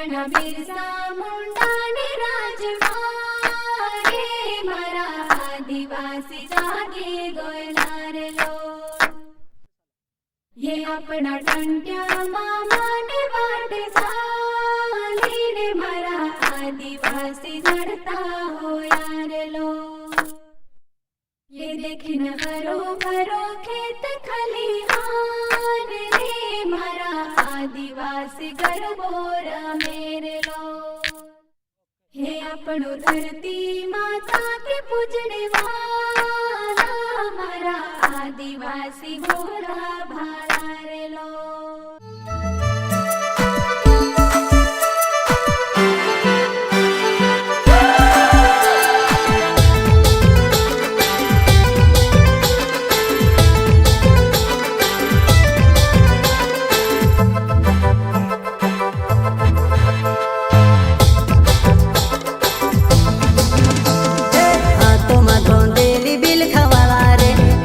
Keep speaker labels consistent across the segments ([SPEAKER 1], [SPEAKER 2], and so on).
[SPEAKER 1] अपना बिरसा मुंडा ने राजमारे मारा आदिवासी जागे गोयनार लो। ये अपना टंट्या मामा ने वाट साली रे मारा आदिवासी जड़ता हो यार लो। ये देखना हरो भरो खेत खलिहान रे मारा आदिवासी गरबोरा मेरे लो। हे अपनो धरती माता के पूजने वाला मारा आदिवासी गोरा भाला रे लो।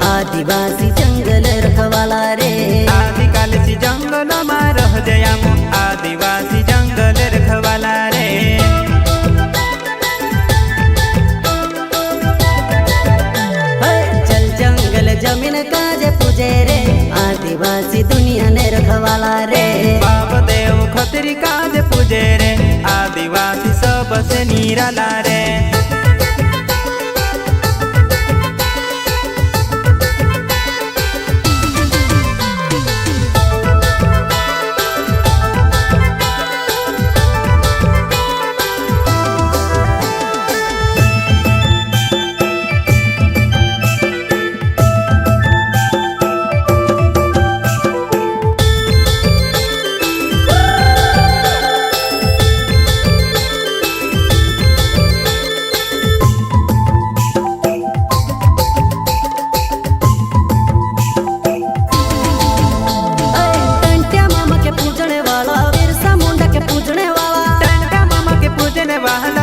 [SPEAKER 2] आदिवासी जंगल रखवाला रे
[SPEAKER 3] आदिकालसी जंगल में रह जयामु आदिवासी जंगल रखवाला रे।
[SPEAKER 2] चल जंगल जमीन काज पूजे रे आदिवासी दुनिया ने रखवाला रे।
[SPEAKER 3] बाप देव खतरी काज पूजे रे आदिवासी सबसे निराला रे।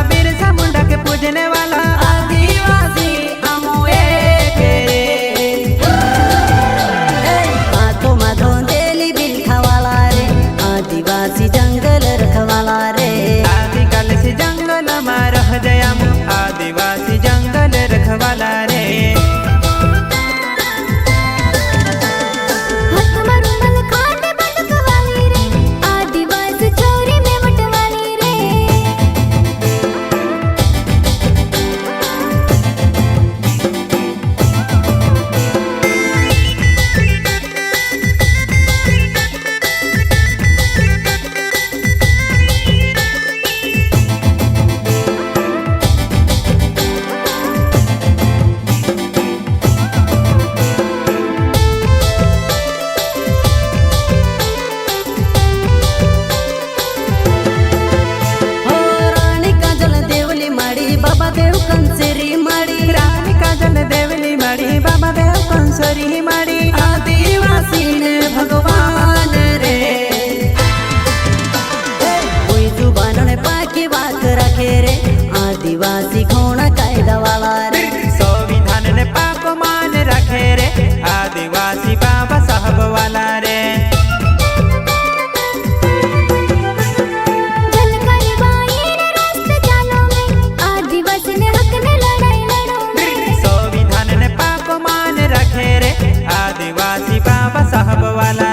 [SPEAKER 3] बिरसा मुंडा के पूजने वाला
[SPEAKER 2] आदिवासी हमो एक रे। हाथों में धोंदेली बिल खावाला रे आदिवासी जंगल रखवाला रे।
[SPEAKER 3] आदिकालसी जंगल में रह जयामु आदिवासी जंगल रखवाला रे।
[SPEAKER 2] बाबा देव कंसरी माड़ी
[SPEAKER 3] रानी काजल देवली माड़ी बाबा देव कंसरी माड़ी
[SPEAKER 2] आदिवासी ने भगवान रे। कोई जुबान ने पाकी बात रखे रे आदिवासी घोड़ा कायदा वाला रे।
[SPEAKER 3] संविधान ने पाक मान रखे रे आदिवासी बाबा साहब वाला रे। आदिवासी बाबा साहब वाला